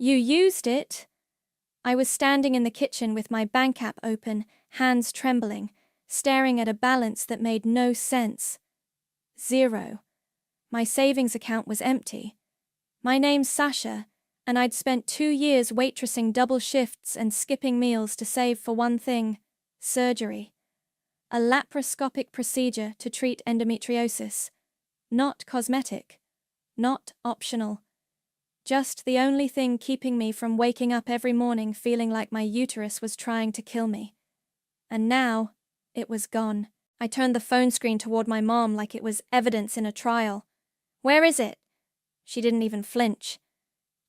You used it? I was standing in the kitchen with my bank app open, hands trembling, staring at a balance that made no sense. 0. My savings account was empty. My name's Sasha, and I'd spent 2 years waitressing double shifts and skipping meals to save for one thing: surgery. A laparoscopic procedure to treat endometriosis. Not cosmetic. Not optional. Just the only thing keeping me from waking up every morning feeling like my uterus was trying to kill me. And now, it was gone. I turned the phone screen toward my mom like it was evidence in a trial. "Where is it?" She didn't even flinch.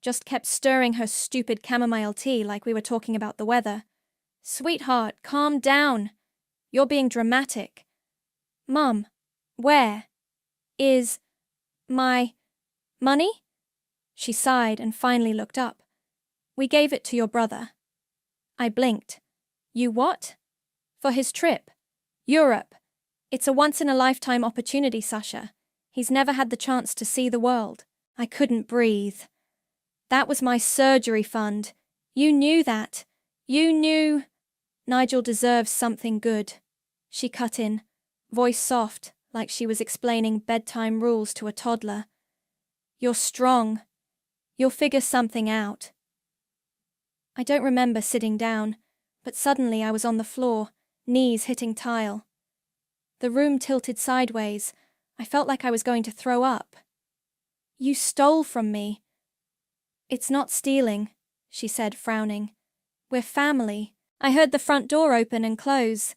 Just kept stirring her stupid chamomile tea like we were talking about the weather. "Sweetheart, calm down. You're being dramatic." "Mom, where is my money?" She sighed and finally looked up. "We gave it to your brother." I blinked. "You what?" "For his trip. Europe. It's a once-in-a-lifetime opportunity, Sasha. He's never had the chance to see the world." I couldn't breathe. "That was my surgery fund. You knew that. You knew—" "Nigel deserves something good," she cut in, voice soft, like she was explaining bedtime rules to a toddler. "You're strong. You'll figure something out." I don't remember sitting down, but suddenly I was on the floor, knees hitting tile. The room tilted sideways. I felt like I was going to throw up. "You stole from me." "It's not stealing," she said, frowning. "We're family." I heard the front door open and close.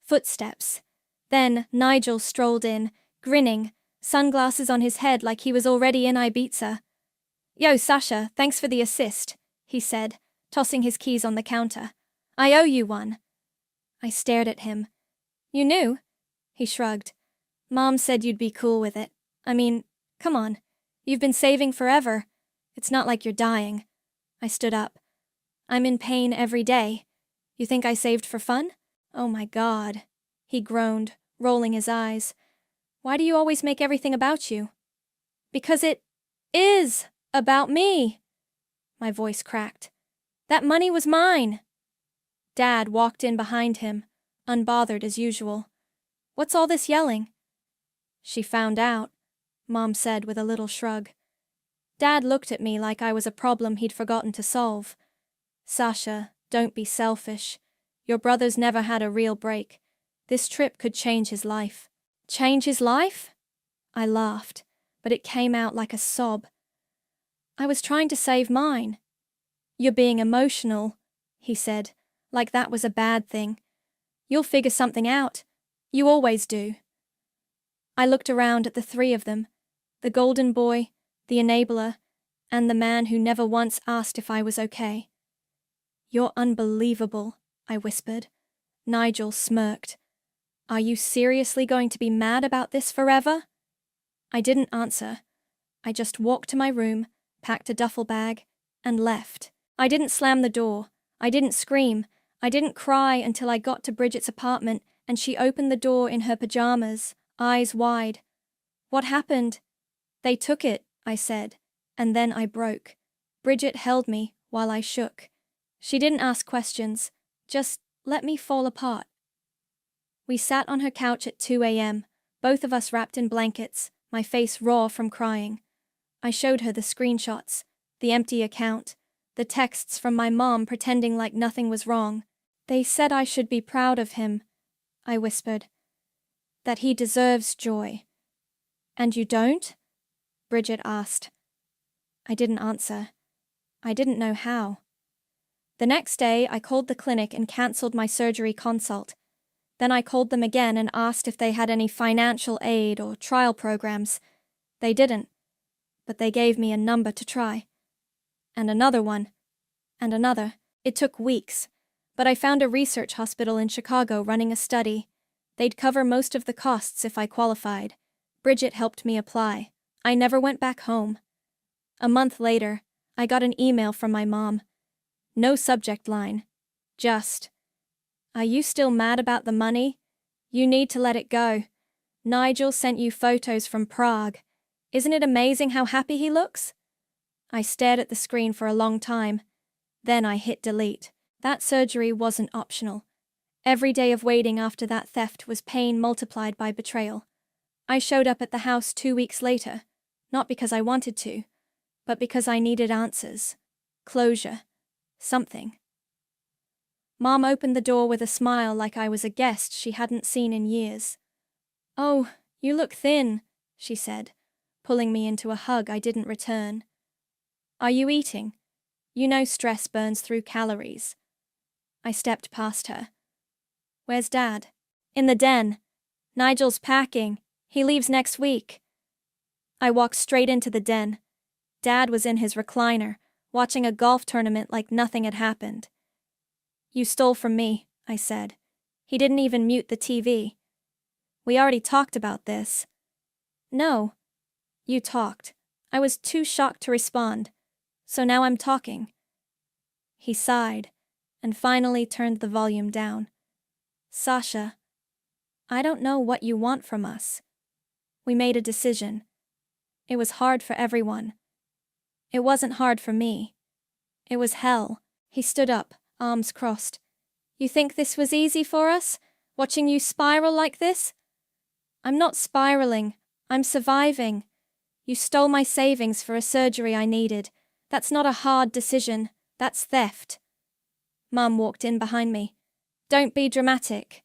Footsteps. Then Nigel strolled in, grinning, sunglasses on his head like he was already in Ibiza. "Yo, Sasha, thanks for the assist," he said, tossing his keys on the counter. "I owe you one." I stared at him. "You knew?" He shrugged. "Mom said you'd be cool with it. I mean, come on. You've been saving forever. It's not like you're dying." I stood up. "I'm in pain every day. You think I saved for fun?" "Oh my God," he groaned, rolling his eyes. "Why do you always make everything about you?" "Because it is about me." My voice cracked. "That money was mine." Dad walked in behind him, unbothered as usual. "What's all this yelling?" "She found out," Mom said with a little shrug. Dad looked at me like I was a problem he'd forgotten to solve. "Sasha, don't be selfish. Your brother's never had a real break. This trip could change his life." "Change his life?" I laughed, but it came out like a sob. "I was trying to save mine." "You're being emotional," he said, like that was a bad thing. "You'll figure something out. You always do." I looked around at the three of them, the golden boy, the enabler, and the man who never once asked if I was okay. "You're unbelievable," I whispered. Nigel smirked. "Are you seriously going to be mad about this forever?" I didn't answer. I just walked to my room, packed a duffel bag, and left. I didn't slam the door. I didn't scream. I didn't cry until I got to Bridget's apartment and she opened the door in her pajamas, eyes wide. "What happened?" "They took it," I said, and then I broke. Bridget held me while I shook. She didn't ask questions, just let me fall apart. We sat on her couch at 2 a.m., both of us wrapped in blankets, my face raw from crying. I showed her the screenshots, the empty account, the texts from my mom pretending like nothing was wrong. "They said I should be proud of him," I whispered. "That he deserves joy." "And you don't?" Bridget asked. I didn't answer. I didn't know how. The next day, I called the clinic and cancelled my surgery consult. Then I called them again and asked if they had any financial aid or trial programs. They didn't, but they gave me a number to try. And another one. And another. It took weeks, but I found a research hospital in Chicago running a study. They'd cover most of the costs if I qualified. Bridget helped me apply. I never went back home. A month later, I got an email from my mom. No subject line. Just, "Are you still mad about the money? You need to let it go. Nigel sent you photos from Prague. Isn't it amazing how happy he looks?" I stared at the screen for a long time. Then I hit delete. That surgery wasn't optional. Every day of waiting after that theft was pain multiplied by betrayal. I showed up at the house 2 weeks later, not because I wanted to, but because I needed answers. Closure. Something. Mom opened the door with a smile like I was a guest she hadn't seen in years. "Oh, you look thin," she said, pulling me into a hug I didn't return. "Are you eating? You know stress burns through calories." I stepped past her. "Where's Dad?" "In the den. Nigel's packing. He leaves next week." I walked straight into the den. Dad was in his recliner, watching a golf tournament like nothing had happened. "You stole from me," I said. He didn't even mute the TV. "We already talked about this." "No. You talked. I was too shocked to respond. So now I'm talking." He sighed, and finally turned the volume down. "Sasha, I don't know what you want from us. We made a decision. It was hard for everyone. It wasn't hard for me. It was hell." He stood up, arms crossed. "You think this was easy for us? Watching you spiral like this?" "I'm not spiraling. I'm surviving. You stole my savings for a surgery I needed. That's not a hard decision. That's theft." Mum walked in behind me. "Don't be dramatic."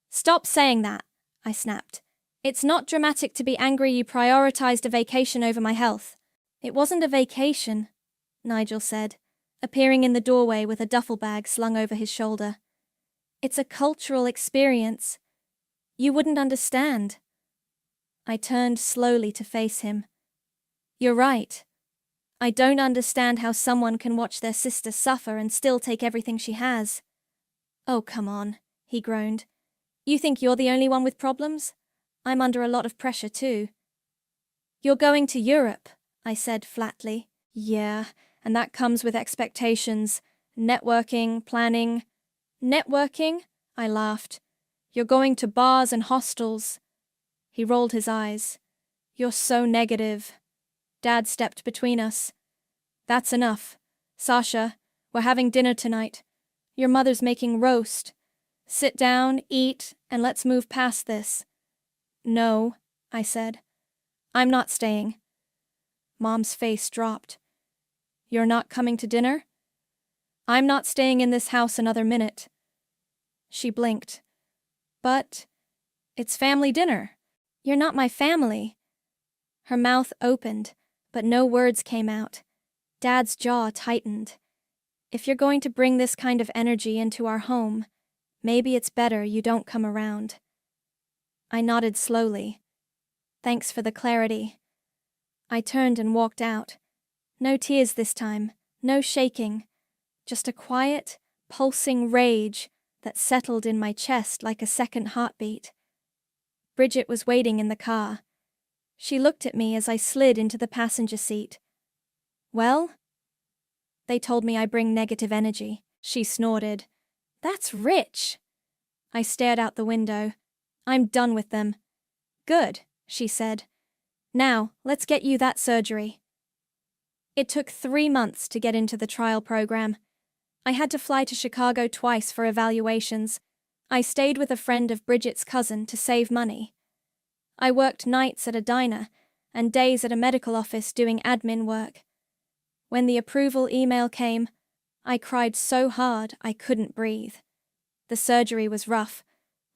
"Stop saying that," I snapped. "It's not dramatic to be angry you prioritized a vacation over my health." "It wasn't a vacation," Nigel said, appearing in the doorway with a duffel bag slung over his shoulder. "It's a cultural experience. You wouldn't understand." I turned slowly to face him. "You're right. I don't understand how someone can watch their sister suffer and still take everything she has." "Oh, come on," he groaned. "You think you're the only one with problems? I'm under a lot of pressure too." "You're going to Europe," I said flatly. "Yeah, and that comes with expectations. Networking, planning." "Networking?" I laughed. "You're going to bars and hostels." He rolled his eyes. "You're so negative." Dad stepped between us. "That's enough. Sasha, we're having dinner tonight. Your mother's making roast. Sit down, eat, and let's move past this." "No," I said. "I'm not staying." Mom's face dropped. "You're not coming to dinner?" "I'm not staying in this house another minute." She blinked. "But it's family dinner." "You're not my family." Her mouth opened, but no words came out. Dad's jaw tightened. "If you're going to bring this kind of energy into our home, maybe it's better you don't come around." I nodded slowly. "Thanks for the clarity." I turned and walked out. No tears this time, no shaking. Just a quiet, pulsing rage that settled in my chest like a second heartbeat. Bridget was waiting in the car. She looked at me as I slid into the passenger seat. "Well?" "They told me I bring negative energy." She snorted. "That's rich." I stared out the window. "I'm done with them." "Good," she said. "Now, let's get you that surgery." It took 3 months to get into the trial program. I had to fly to Chicago twice for evaluations. I stayed with a friend of Bridget's cousin to save money. I worked nights at a diner and days at a medical office doing admin work. When the approval email came, I cried so hard I couldn't breathe. The surgery was rough.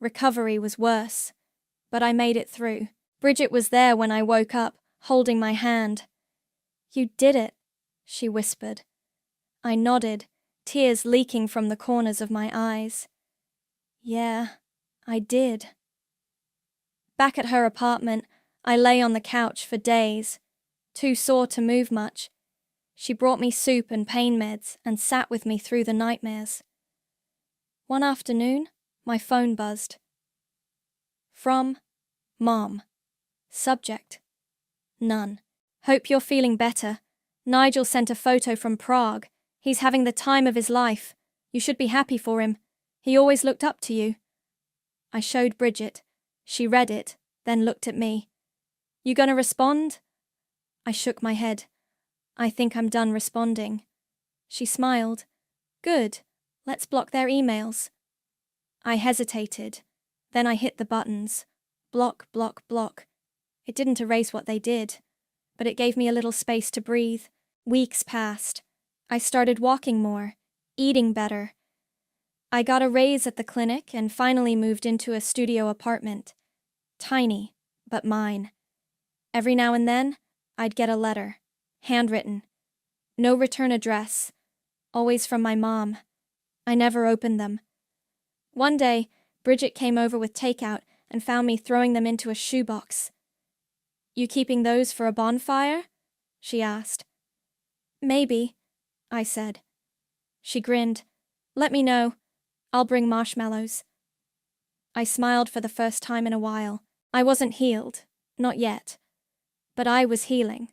Recovery was worse. But I made it through. Bridget was there when I woke up, holding my hand. "You did it," she whispered. I nodded, tears leaking from the corners of my eyes. "Yeah, I did." Back at her apartment, I lay on the couch for days, too sore to move much. She brought me soup and pain meds and sat with me through the nightmares. One afternoon, my phone buzzed. From Mom. Subject: None. "Hope you're feeling better. Nigel sent a photo from Prague. He's having the time of his life. You should be happy for him. He always looked up to you." I showed Bridget. She read it, then looked at me. "You gonna respond?" I shook my head. I think I'm done responding. She smiled. Good. Let's block their emails. I hesitated. Then I hit the buttons. Block, block, block. It didn't erase what they did, but it gave me a little space to breathe. Weeks passed. I started walking more, eating better. I got a raise at the clinic and finally moved into a studio apartment. Tiny, but mine. Every now and then, I'd get a letter, handwritten. No return address, always from my mom. I never opened them. One day, Bridget came over with takeout and found me throwing them into a shoebox. You keeping those for a bonfire? She asked. Maybe, I said. She grinned. Let me know. I'll bring marshmallows. I smiled for the first time in a while. I wasn't healed, not yet. But I was healing,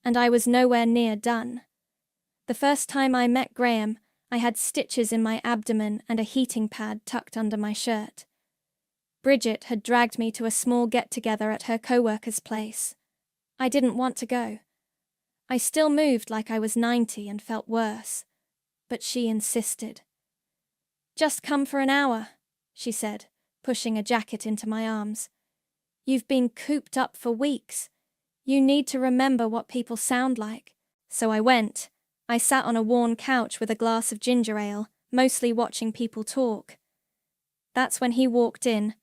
and I was nowhere near done. The first time I met Graham, I had stitches in my abdomen and a heating pad tucked under my shirt. Bridget had dragged me to a small get-together at her co-worker's place. I didn't want to go. I still moved like I was 90 and felt worse, but she insisted. Just come for an hour, she said, pushing a jacket into my arms. You've been cooped up for weeks. You need to remember what people sound like. So I went. I sat on a worn couch with a glass of ginger ale, mostly watching people talk. That's when he walked in,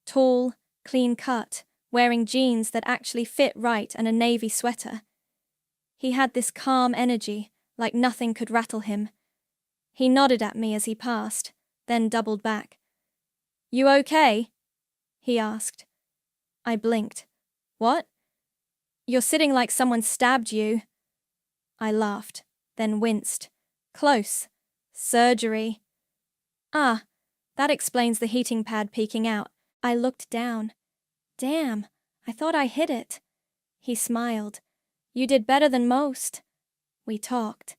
tall, clean-cut, wearing jeans that actually fit right and a navy sweater. He had this calm energy, like nothing could rattle him. He nodded at me as he passed, then doubled back. You okay? He asked. I blinked. What? You're sitting like someone stabbed you. I laughed, then winced. Close. Surgery. Ah, that explains the heating pad peeking out. I looked down. Damn, I thought I hit it. He smiled. You did better than most. We talked.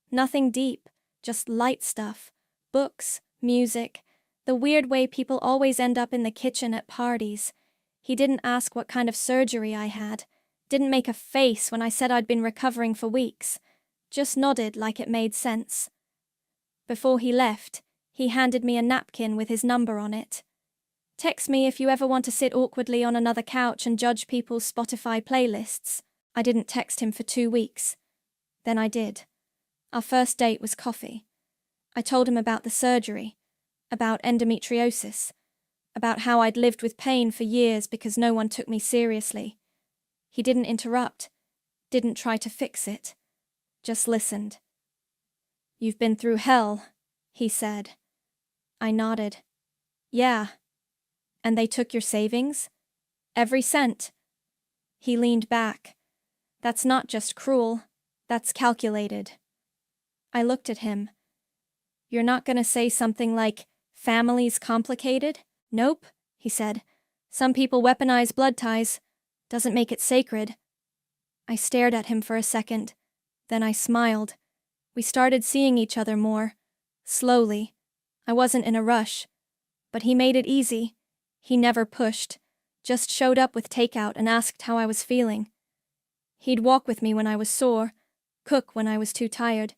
Nothing deep, just light stuff. Books, music, the weird way people always end up in the kitchen at parties. He didn't ask what kind of surgery I had, didn't make a face when I said I'd been recovering for weeks, just nodded like it made sense. Before he left, he handed me a napkin with his number on it. Text me if you ever want to sit awkwardly on another couch and judge people's Spotify playlists. I didn't text him for 2 weeks. Then I did. Our first date was coffee. I told him about the surgery, about endometriosis, about how I'd lived with pain for years because no one took me seriously. He didn't interrupt, didn't try to fix it, just listened. You've been through hell, he said. I nodded. Yeah. And they took your savings? Every cent. He leaned back. That's not just cruel, that's calculated. I looked at him. You're not going to say something like, family's complicated? Nope, he said. Some people weaponize blood ties. Doesn't make it sacred. I stared at him for a second. Then I smiled. We started seeing each other more. Slowly. I wasn't in a rush. But he made it easy. He never pushed. Just showed up with takeout and asked how I was feeling. He'd walk with me when I was sore, cook when I was too tired.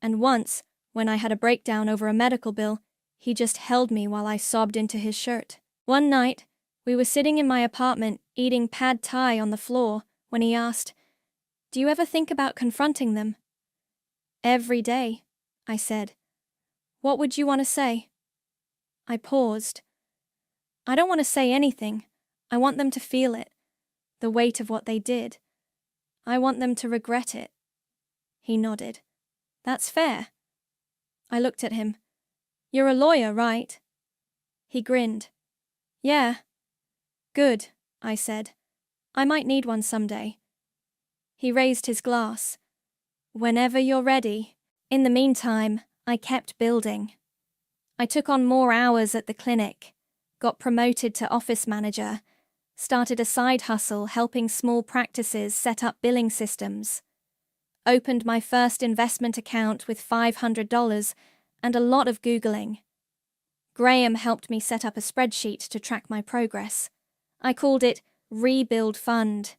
And once, when I had a breakdown over a medical bill, he just held me while I sobbed into his shirt. One night, we were sitting in my apartment eating pad thai on the floor when he asked, Do you ever think about confronting them? Every day, I said. What would you want to say? I paused. I don't want to say anything. I want them to feel it, the weight of what they did. I want them to regret it. He nodded. That's fair. I looked at him. You're a lawyer, right? He grinned. Yeah. Good, I said. I might need one someday. He raised his glass. Whenever you're ready. In the meantime, I kept building. I took on more hours at the clinic, got promoted to office manager, started a side hustle helping small practices set up billing systems, opened my first investment account with $500 and a lot of Googling. Graham helped me set up a spreadsheet to track my progress. I called it Rebuild Fund.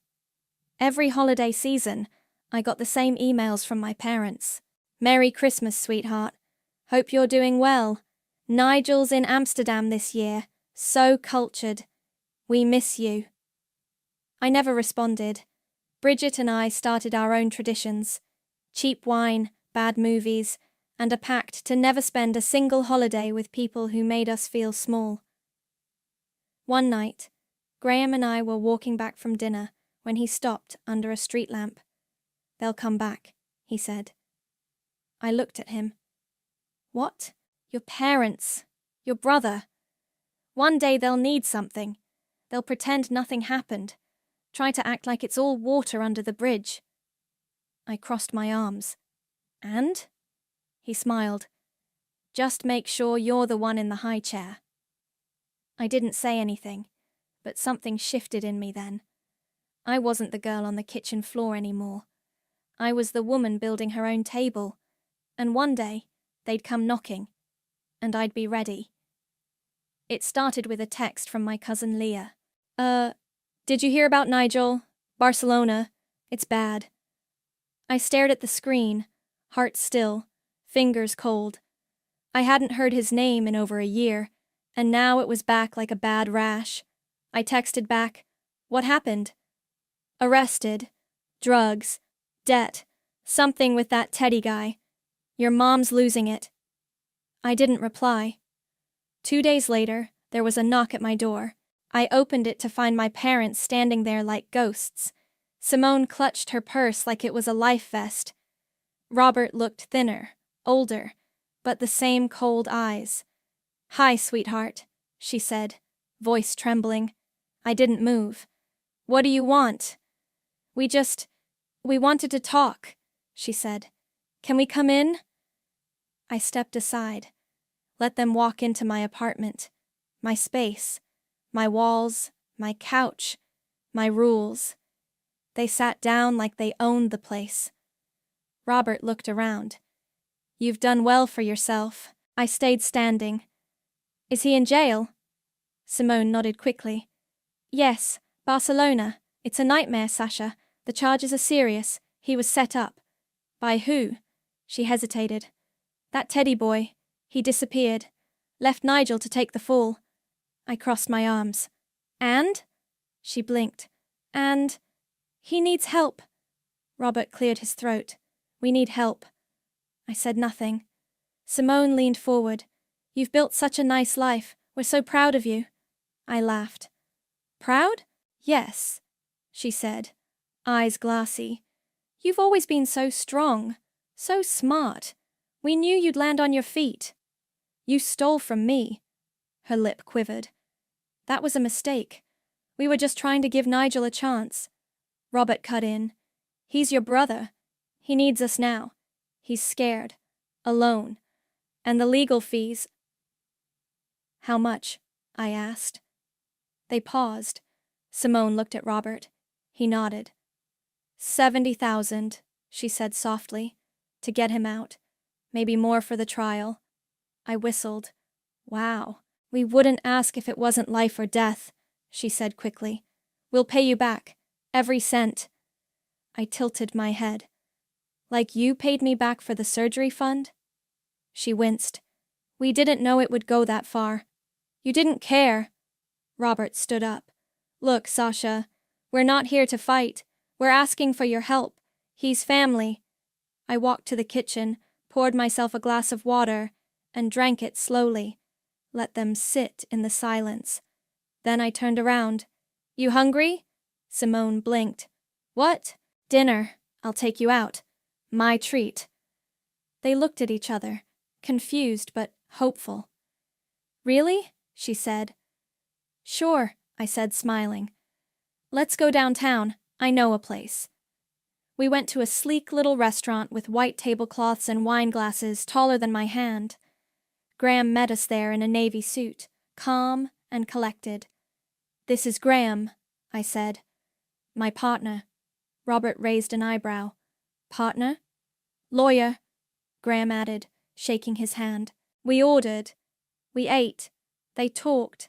Every holiday season, I got the same emails from my parents. Merry Christmas, sweetheart. Hope you're doing well. Nigel's in Amsterdam this year. So cultured. We miss you. I never responded. Bridget and I started our own traditions. Cheap wine, bad movies, and a pact to never spend a single holiday with people who made us feel small. One night, Graham and I were walking back from dinner when he stopped under a street lamp. "They'll come back," he said. I looked at him. "What? Your parents? Your brother? One day they'll need something. They'll pretend nothing happened. Try to act like it's all water under the bridge." I crossed my arms. "And?" He smiled. "Just make sure you're the one in the high chair." I didn't say anything, but something shifted in me then. I wasn't the girl on the kitchen floor anymore. I was the woman building her own table, and one day they'd come knocking, and I'd be ready. It started with a text from my cousin Leah. Did you hear about Nigel? Barcelona. It's bad." I stared at the screen, heart still, fingers cold. I hadn't heard his name in over a year, and now it was back like a bad rash. I texted back, "What happened?" "Arrested. Drugs. Debt. Something with that Teddy guy. Your mom's losing it." I didn't reply. 2 days later, there was a knock at my door. I opened it to find my parents standing there like ghosts. Simone clutched her purse like it was a life vest. Robert looked thinner, older, but the same cold eyes. "Hi, sweetheart," she said, voice trembling. I didn't move. "What do you want?" We wanted to talk," she said. "Can we come in?" I stepped aside. Let them walk into my apartment. My space. My walls. My couch. My rules. They sat down like they owned the place. Robert looked around. "You've done well for yourself." I stayed standing. "Is he in jail?" Simone nodded quickly. "Yes, Barcelona. It's a nightmare, Sasha. The charges are serious. He was set up." "By who?" She hesitated. "That Teddy boy. He disappeared. Left Nigel to take the fall." I crossed my arms. "And?" She blinked. "And he needs help." Robert cleared his throat. "We need help." I said nothing. Simone leaned forward. "You've built such a nice life. We're so proud of you." I laughed. "Proud? Yes," she said, eyes glassy. "You've always been so strong, so smart. We knew you'd land on your feet. You stole from me." Her lip quivered. "That was a mistake. We were just trying to give Nigel a chance." Robert cut in. "He's your brother. He needs us now. He's scared. Alone. And the legal fees—" "How much?" I asked. They paused. Simone looked at Robert. He nodded. 70,000, she said softly, to get him out. Maybe more for the trial. I whistled. "Wow. We wouldn't ask if it wasn't life or death," she said quickly. "We'll pay you back. Every cent." I tilted my head. "Like you paid me back for the surgery fund?" She winced. "We didn't know it would go that far. You didn't care." Robert stood up. "Look, Sasha, we're not here to fight. We're asking for your help. He's family." I walked to the kitchen, poured myself a glass of water, and drank it slowly. Let them sit in the silence. Then I turned around. "You hungry?" Simone blinked. "What?" "Dinner. I'll take you out. My treat." They looked at each other, confused but hopeful. "Really?" she said. "Sure," I said, smiling. "Let's go downtown. I know a place." We went to a sleek little restaurant with white tablecloths and wine glasses taller than my hand. Graham met us there in a navy suit, calm and collected. "This is Graham," I said. "My partner." Robert raised an eyebrow. "Partner?" "Lawyer," Graham added, shaking his hand. We ordered. We ate. They talked.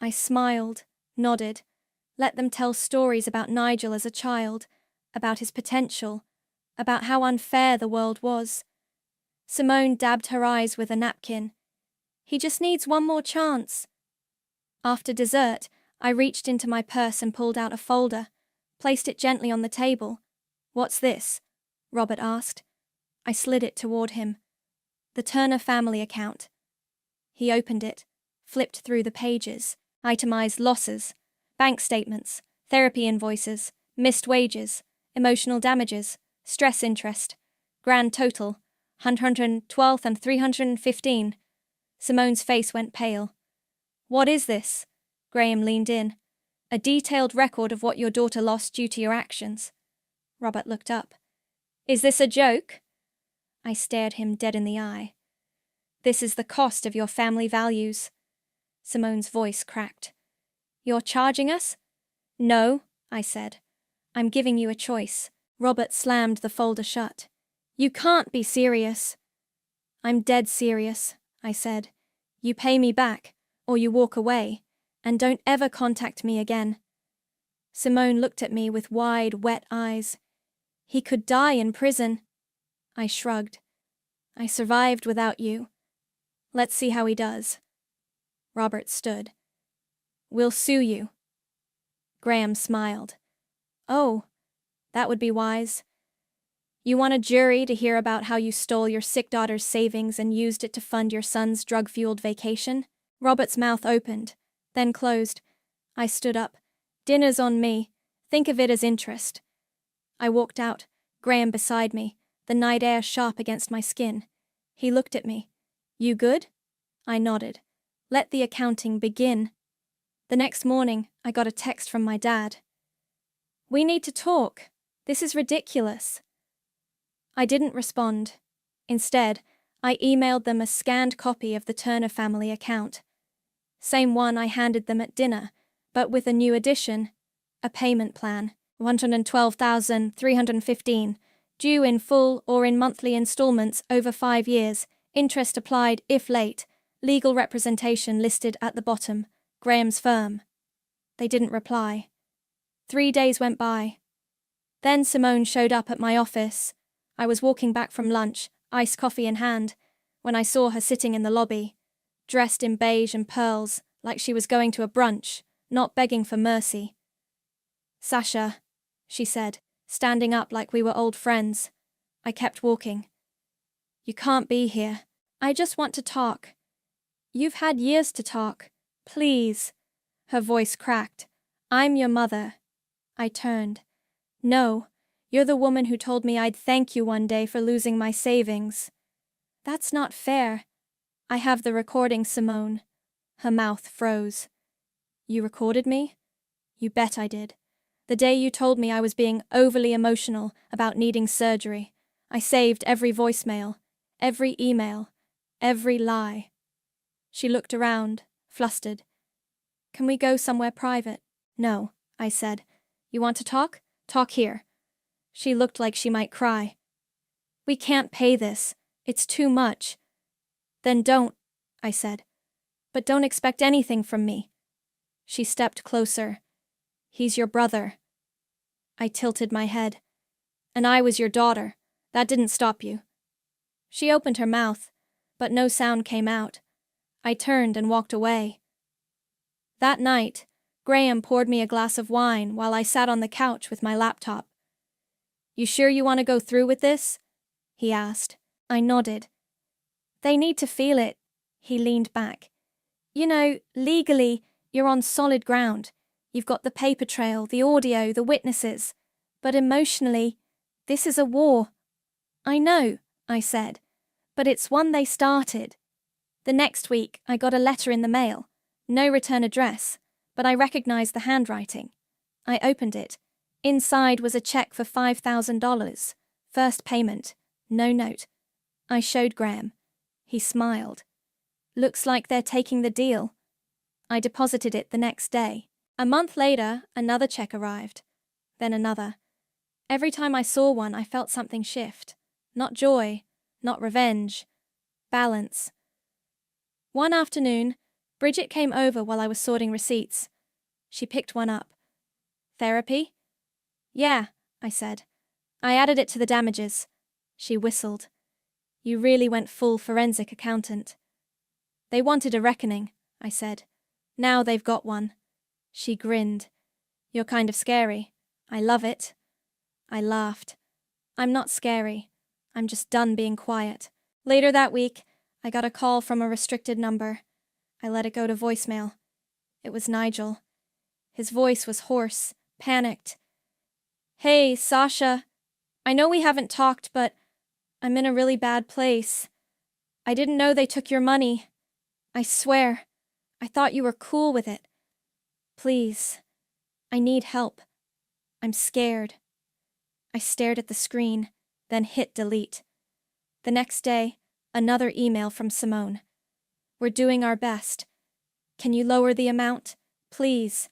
I smiled, nodded, let them tell stories about Nigel as a child, about his potential, about how unfair the world was. Simone dabbed her eyes with a napkin. He just needs one more chance. After dessert, I reached into my purse and pulled out a folder, placed it gently on the table. "What's this?" Robert asked. I slid it toward him. "The Turner family account." He opened it, flipped through the pages, itemized losses, bank statements, therapy invoices, missed wages, emotional damages, stress interest, grand total, 112 and 315. Simone's face went pale. "What is this?" Graham leaned in. "A detailed record of what your daughter lost due to your actions." Robert looked up. "Is this a joke?" I stared him dead in the eye. "This is the cost of your family values." Simone's voice cracked. "You're charging us?" "No," I said. "I'm giving you a choice." Robert slammed the folder shut. "You can't be serious." "I'm dead serious," I said. "You pay me back, or you walk away, and don't ever contact me again." Simone looked at me with wide, wet eyes. "He could die in prison." I shrugged. "I survived without you. Let's see how he does." Robert stood. "We'll sue you." Graham smiled. "Oh, that would be wise. You want a jury to hear about how you stole your sick daughter's savings and used it to fund your son's drug-fueled vacation?" Robert's mouth opened, then closed. I stood up. "Dinner's on me. Think of it as interest." I walked out, Graham beside me, the night air sharp against my skin. He looked at me. "You good?" I nodded. "Let the accounting begin." The next morning, I got a text from my dad. "We need to talk. This is ridiculous." I didn't respond. Instead, I emailed them a scanned copy of the Turner family account. Same one I handed them at dinner, but with a new addition, a payment plan, 112,315, due in full or in monthly installments over 5 years, interest applied if late, legal representation listed at the bottom, Graham's firm. They didn't reply. 3 days went by. Then Simone showed up at my office. I was walking back from lunch, iced coffee in hand, when I saw her sitting in the lobby, dressed in beige and pearls, like she was going to a brunch, not begging for mercy. "Sasha," she said, standing up like we were old friends. I kept walking. "You can't be here. I just want to talk." "You've had years to talk. Please." Her voice cracked. "I'm your mother." I turned. "No, you're the woman who told me I'd thank you one day for losing my savings." "That's not fair." "I have the recording, Simone." Her mouth froze. "You recorded me?" "You bet I did. The day you told me I was being overly emotional about needing surgery, I saved every voicemail, every email, every lie." She looked around, flustered. "Can we go somewhere private?" "No," I said. "You want to talk? Talk here." She looked like she might cry. "We can't pay this. It's too much." "Then don't," I said. "But don't expect anything from me." She stepped closer. "He's your brother." I tilted my head. "And I was your daughter. That didn't stop you." She opened her mouth, but no sound came out. I turned and walked away. That night, Graham poured me a glass of wine while I sat on the couch with my laptop. "You sure you want to go through with this?" he asked. I nodded. "They need to feel it." He leaned back. "You know, legally, you're on solid ground. You've got the paper trail, the audio, the witnesses. But emotionally, this is a war." "I know," I said, "but it's one they started." The next week, I got a letter in the mail. No return address, but I recognized the handwriting. I opened it. Inside was a check for $5,000. First payment. No note. I showed Graham. He smiled. "Looks like they're taking the deal." I deposited it the next day. A month later, another check arrived. Then another. Every time I saw one, I felt something shift. Not joy, not revenge. Balance. One afternoon, Bridget came over while I was sorting receipts. She picked one up. "Therapy?" "Yeah," I said. I added it to the damages. She whistled. You really went full forensic accountant. They wanted a reckoning, I said. Now they've got one. She grinned. You're kind of scary. I love it. I laughed. I'm not scary. I'm just done being quiet. Later that week, I got a call from a restricted number. I let it go to voicemail. It was Nigel. His voice was hoarse, panicked. Hey, Sasha. I know we haven't talked, but I'm in a really bad place. I didn't know they took your money. I swear, I thought you were cool with it. Please, I need help. I'm scared. I stared at the screen, then hit delete. The next day, another email from Simone. We're doing our best. Can you lower the amount, please?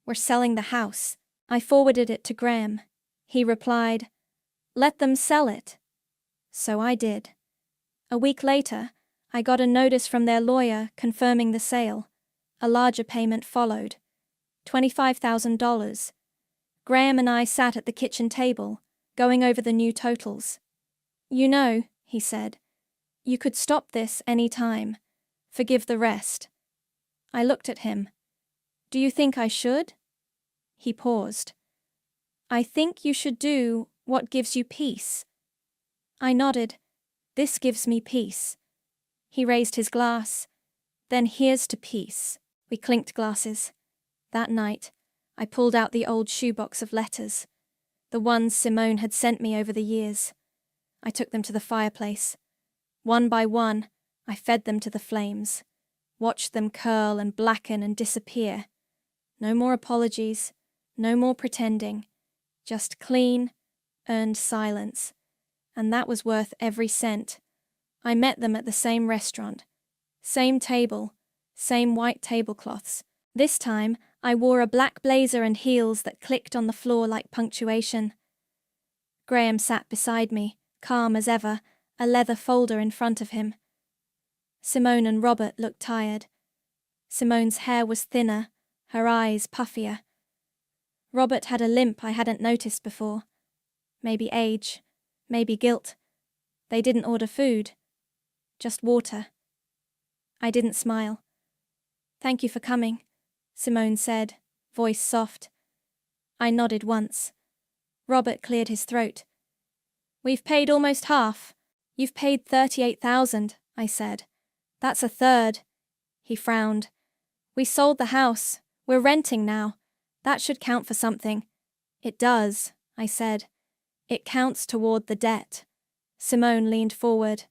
We're selling the house. I forwarded it to Graham. He replied, Let them sell it. So I did. A week later, I got a notice from their lawyer confirming the sale. A larger payment followed. $25,000. Graham and I sat at the kitchen table, going over the new totals. You know, he said, you could stop this any time. Forgive the rest. I looked at him. Do you think I should? He paused. I think you should do what gives you peace. I nodded. This gives me peace. He raised his glass. Then here's to peace. We clinked glasses. That night, I pulled out the old shoebox of letters, the ones Simone had sent me over the years. I took them to the fireplace. One by one, I fed them to the flames, watched them curl and blacken and disappear. No more apologies, no more pretending, just clean, earned silence. And that was worth every cent. I met them at the same restaurant, same table, same white tablecloths. This time, I wore a black blazer and heels that clicked on the floor like punctuation. Graham sat beside me, calm as ever, a leather folder in front of him. Simone and Robert looked tired. Simone's hair was thinner, her eyes puffier. Robert had a limp I hadn't noticed before. Maybe age, maybe guilt. They didn't order food, just water. I didn't smile. Thank you for coming, Simone said, voice soft. I nodded once. Robert cleared his throat. We've paid almost half. You've paid $38,000, I said. That's a third. He frowned. We sold the house. We're renting now. That should count for something. It does, I said. It counts toward the debt. Simone leaned forward.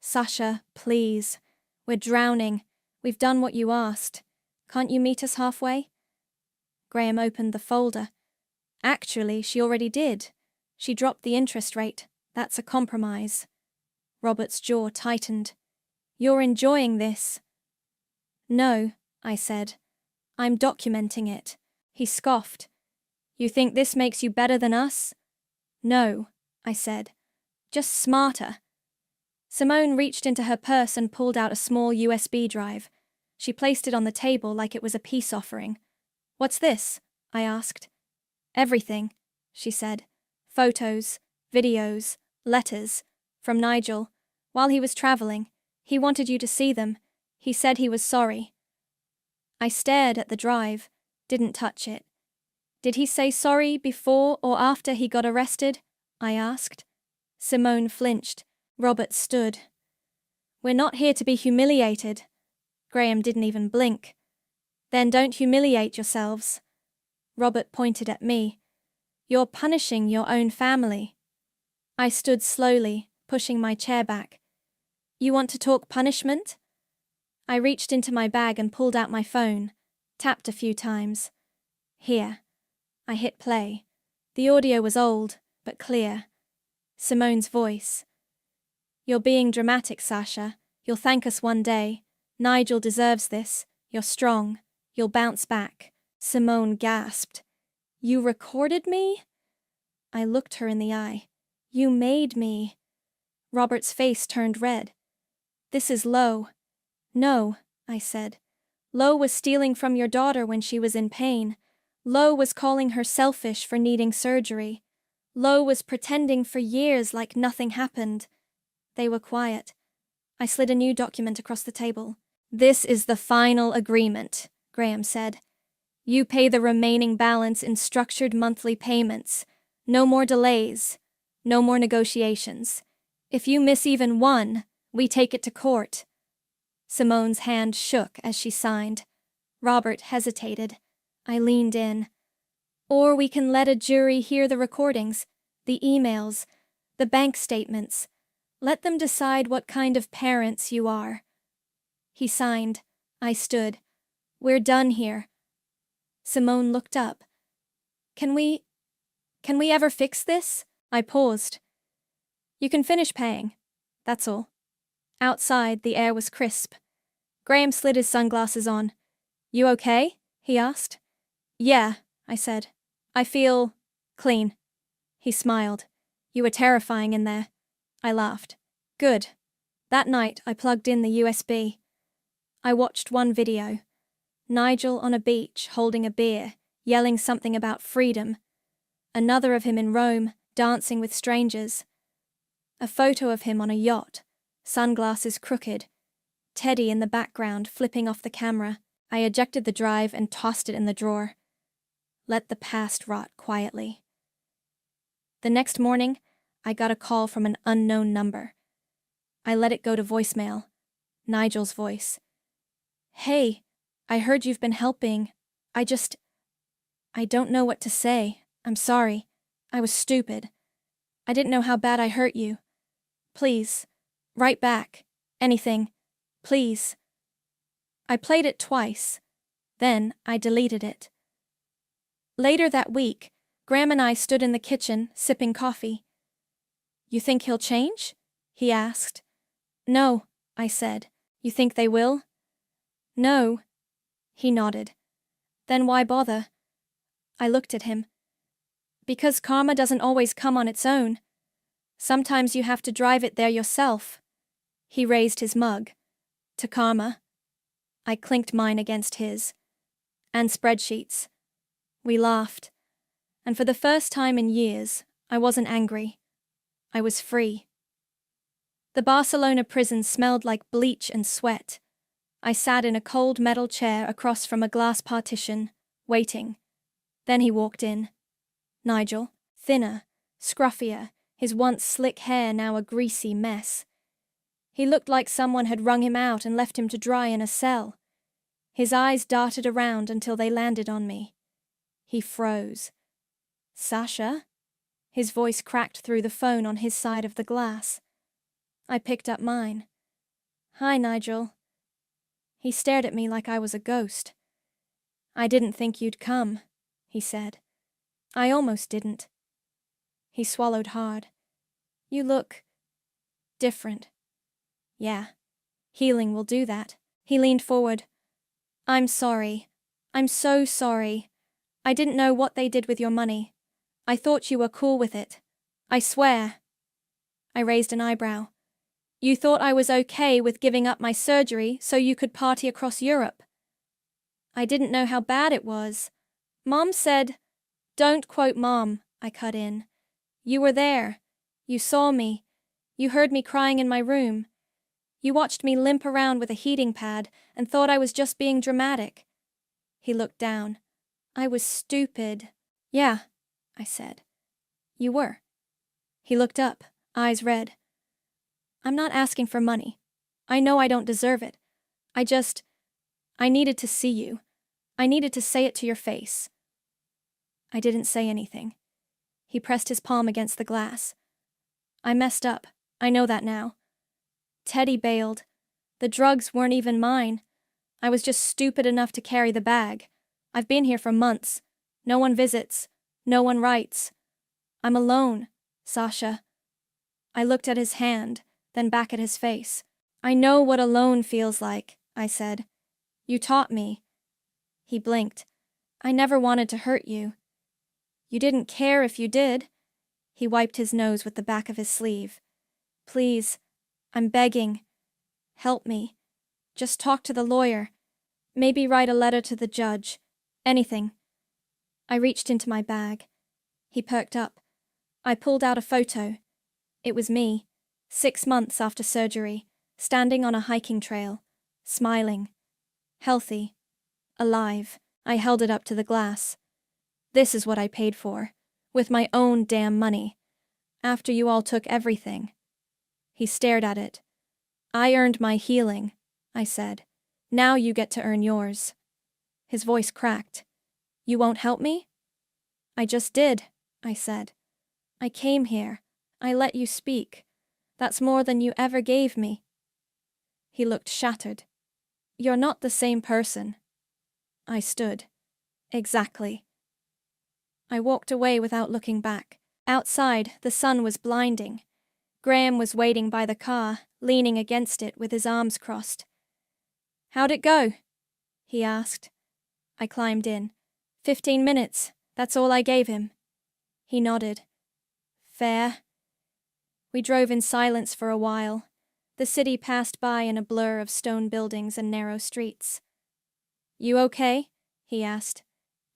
Sasha, please. We're drowning. We've done what you asked. Can't you meet us halfway? Graham opened the folder. Actually, she already did. She dropped the interest rate. That's a compromise. Robert's jaw tightened. You're enjoying this. No, I said. I'm documenting it. He scoffed. You think this makes you better than us? No, I said. Just smarter. Simone reached into her purse and pulled out a small USB drive. She placed it on the table like it was a peace offering. What's this? I asked. Everything, she said. Photos, videos, letters. From Nigel. While he was traveling, he wanted you to see them. He said he was sorry. I stared at the drive, didn't touch it. Did he say sorry before or after he got arrested? I asked. Simone flinched. Robert stood. We're not here to be humiliated. Graham didn't even blink. Then don't humiliate yourselves. Robert pointed at me. You're punishing your own family. I stood slowly, pushing my chair back. You want to talk punishment? I reached into my bag and pulled out my phone, tapped a few times. Here. I hit play. The audio was old, but clear. Simone's voice. You're being dramatic, Sasha. You'll thank us one day. Nigel deserves this. You're strong. You'll bounce back. Simone gasped. You recorded me? I looked her in the eye. You made me. Robert's face turned red. This is Lo. No, I said. Lo was stealing from your daughter when she was in pain. Lo was calling her selfish for needing surgery. Lo was pretending for years like nothing happened. They were quiet. I slid a new document across the table. "This is the final agreement," Graham said. "You pay the remaining balance in structured monthly payments. No more delays. No more negotiations. If you miss even one, we take it to court." Simone's hand shook as she signed. Robert hesitated. I leaned in. "Or we can let a jury hear the recordings, the emails, the bank statements. Let them decide what kind of parents you are." He signed. I stood. "We're done here." Simone looked up. Can we ever fix this?" I paused. "You can finish paying. That's all." Outside, the air was crisp. Graham slid his sunglasses on. "You okay?" he asked. "Yeah," I said. "I feel clean." He smiled. "You were terrifying in there." I laughed. "Good." That night, I plugged in the USB. I watched one video. Nigel on a beach, holding a beer, yelling something about freedom. Another of him in Rome, dancing with strangers. A photo of him on a yacht, sunglasses crooked. Teddy in the background, flipping off the camera. I ejected the drive and tossed it in the drawer. Let the past rot quietly. The next morning, I got a call from an unknown number. I let it go to voicemail. Nigel's voice. "Hey, I heard you've been helping. I don't know what to say. I'm sorry. I was stupid. I didn't know how bad I hurt you. Please, write back. Anything. Please." I played it twice. Then I deleted it. Later that week, Graham and I stood in the kitchen, sipping coffee. "You think he'll change?" he asked. "No," I said. "You think they will?" "No." He nodded. "Then why bother?" I looked at him. "Because karma doesn't always come on its own. Sometimes you have to drive it there yourself." He raised his mug. "To karma." I clinked mine against his. "And spreadsheets." We laughed. And for the first time in years, I wasn't angry. I was free. The Barcelona prison smelled like bleach and sweat. I sat in a cold metal chair across from a glass partition, waiting. Then he walked in. Nigel, thinner, scruffier, his once slick hair now a greasy mess. He looked like someone had wrung him out and left him to dry in a cell. His eyes darted around until they landed on me. He froze. "Sasha?" His voice cracked through the phone on his side of the glass. I picked up mine. "Hi, Nigel." He stared at me like I was a ghost. "I didn't think you'd come," he said. I almost didn't. He swallowed hard. "You look different." "Yeah. Healing will do that." He leaned forward. "I'm sorry. I'm so sorry. I didn't know what they did with your money. I thought you were cool with it. I swear." I raised an eyebrow. "You thought I was okay with giving up my surgery so you could party across Europe?" "I didn't know how bad it was. Mom said—" "Don't quote Mom," I cut in. "You were there. You saw me. You heard me crying in my room. You watched me limp around with a heating pad and thought I was just being dramatic." He looked down. "I was stupid." "Yeah," I said. "You were." He looked up, eyes red. "I'm not asking for money. I know I don't deserve it. I needed to see you. I needed to say it to your face." I didn't say anything. He pressed his palm against the glass. "I messed up. I know that now. Teddy bailed. The drugs weren't even mine. I was just stupid enough to carry the bag. I've been here for months. No one visits. No one writes. I'm alone, Sasha." I looked at his hand, then back at his face. "I know what alone feels like," I said. "You taught me." He blinked. "I never wanted to hurt you." "You didn't care if you did." He wiped his nose with the back of his sleeve. "Please, I'm begging. Help me. Just talk to the lawyer. Maybe write a letter to the judge. Anything." I reached into my bag. He perked up. I pulled out a photo. It was me, 6 months after surgery, standing on a hiking trail, smiling, healthy, alive. I held it up to the glass. This is what I paid for, with my own damn money, after you all took everything. He stared at it. I earned my healing, I said. Now you get to earn yours. His voice cracked. You won't help me? I just did, I said. I came here. I let you speak. That's more than you ever gave me. He looked shattered. You're not the same person. I stood. Exactly. I walked away without looking back. Outside, the sun was blinding. Graham was waiting by the car, leaning against it with his arms crossed. How'd it go? He asked. I climbed in. 15 minutes, that's all I gave him. He nodded. Fair. We drove in silence for a while. The city passed by in a blur of stone buildings and narrow streets. You okay? He asked.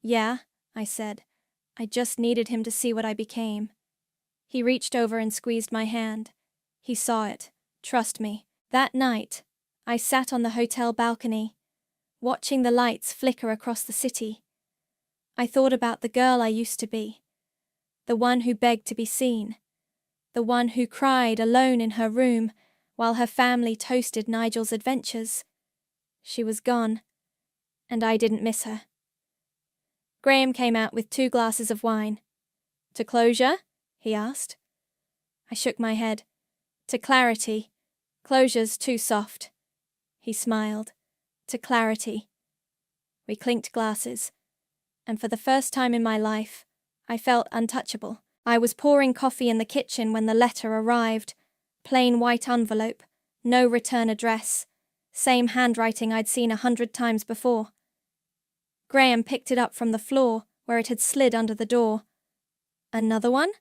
Yeah, I said. I just needed him to see what I became. He reached over and squeezed my hand. He saw it. Trust me. That night, I sat on the hotel balcony, watching the lights flicker across the city. I thought about the girl I used to be, the one who begged to be seen, the one who cried alone in her room while her family toasted Nigel's adventures. She was gone, and I didn't miss her. Graham came out with 2 glasses of wine. To closure? He asked. I shook my head. To clarity. Closure's too soft. He smiled. To clarity. We clinked glasses, and for the first time in my life, I felt untouchable. I was pouring coffee in the kitchen when the letter arrived. Plain white envelope, no return address, same handwriting I'd seen 100 times before. Graham picked it up from the floor where it had slid under the door. Another one?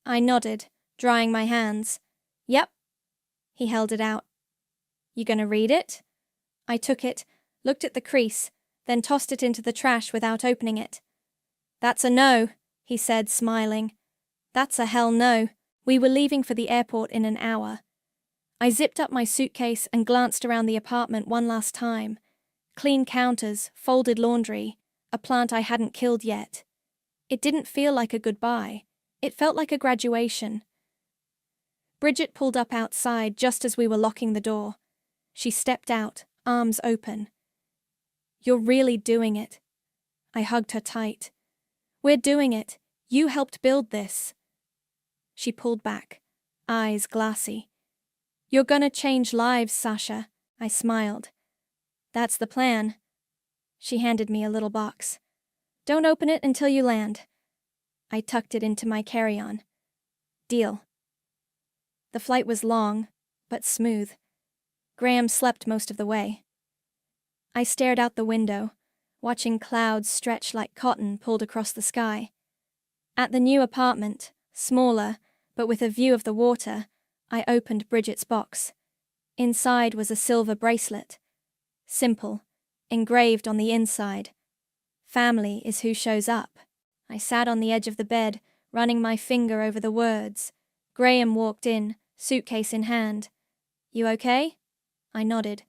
I nodded, drying my hands. Yep. He held it out. You gonna read it? I took it, looked at the crease, then tossed it into the trash without opening it. That's a no, he said, smiling. That's a hell no. We were leaving for the airport in an hour. I zipped up my suitcase and glanced around the apartment one last time. Clean counters, folded laundry, a plant I hadn't killed yet. It didn't feel like a goodbye. It felt like a graduation. Bridget pulled up outside just as we were locking the door. She stepped out, arms open. You're really doing it. I hugged her tight. We're doing it. You helped build this. She pulled back, eyes glassy. You're gonna change lives, Sasha, I smiled. That's the plan. She handed me a little box. Don't open it until you land. I tucked it into my carry-on. Deal. The flight was long, but smooth. Graham slept most of the way. I stared out the window, watching clouds stretch like cotton pulled across the sky. At the new apartment, smaller, but with a view of the water, I opened Bridget's box. Inside was a silver bracelet. Simple, engraved on the inside. Family is who shows up. I sat on the edge of the bed, running my finger over the words. Graham walked in, suitcase in hand. You okay? I nodded.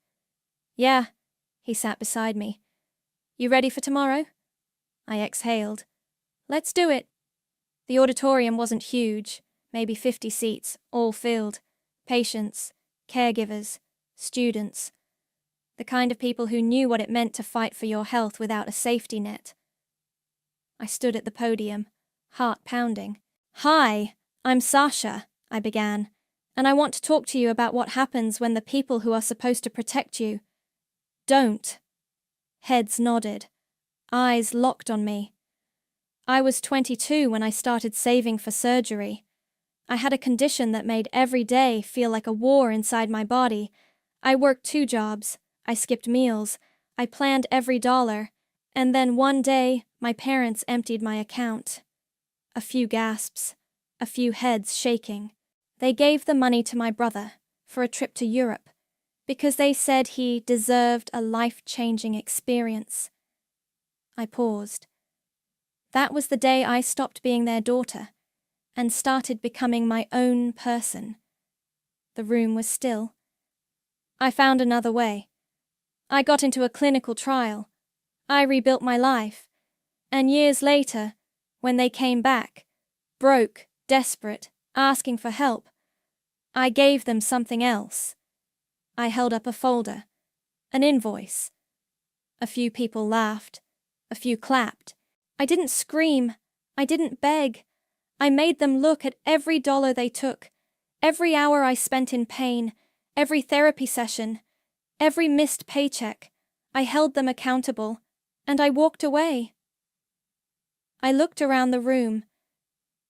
Yeah. He sat beside me. You ready for tomorrow? I exhaled. Let's do it. The auditorium wasn't huge, maybe 50 seats, all filled. Patients, caregivers, students. The kind of people who knew what it meant to fight for your health without a safety net. I stood at the podium, heart pounding. Hi, I'm Sasha, I began, and I want to talk to you about what happens when the people who are supposed to protect you don't. Heads nodded, eyes locked on me. I was 22 when I started saving for surgery. I had a condition that made every day feel like a war inside my body. I worked 2 jobs. I skipped meals, I planned every dollar, and then one day my parents emptied my account. A few gasps, a few heads shaking. They gave the money to my brother for a trip to Europe because they said he deserved a life-changing experience. I paused. That was the day I stopped being their daughter, and started becoming my own person. The room was still. I found another way. I got into a clinical trial. I rebuilt my life. And years later, when they came back, broke, desperate, asking for help, I gave them something else. I held up a folder, an invoice. A few people laughed. A few clapped. I didn't scream. I didn't beg. I made them look at every dollar they took, every hour I spent in pain, every therapy session, every missed paycheck. I held them accountable, and I walked away. I looked around the room.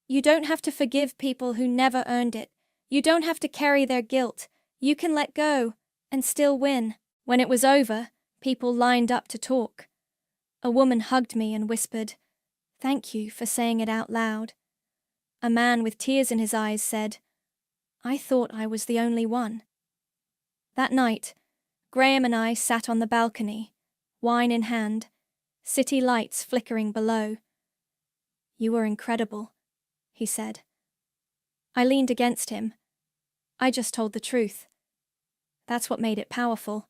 You don't have to forgive people who never earned it. You don't have to carry their guilt. You can let go and still win. When it was over, people lined up to talk. A woman hugged me and whispered, "Thank you for saying it out loud." A man with tears in his eyes said, "I thought I was the only one." That night, Graham and I sat on the balcony, wine in hand, city lights flickering below. "You were incredible," he said. I leaned against him. I just told the truth. That's what made it powerful.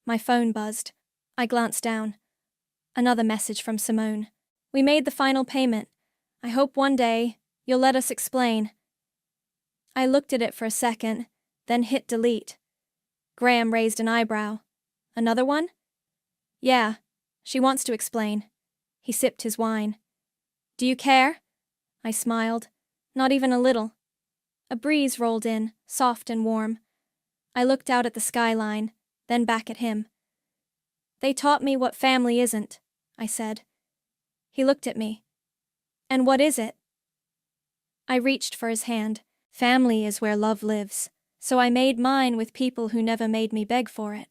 My phone buzzed. I glanced down. Another message from Simone. "We made the final payment. I hope one day you'll let us explain." I looked at it for a second, then hit delete. Graham raised an eyebrow. "Another one?" "Yeah, she wants to explain." He sipped his wine. "Do you care?" I smiled. "Not even a little." A breeze rolled in, soft and warm. I looked out at the skyline, then back at him. "They taught me what family isn't," I said. He looked at me. "And what is it?" I reached for his hand. "Family is where love lives. So I made mine with people who never made me beg for it."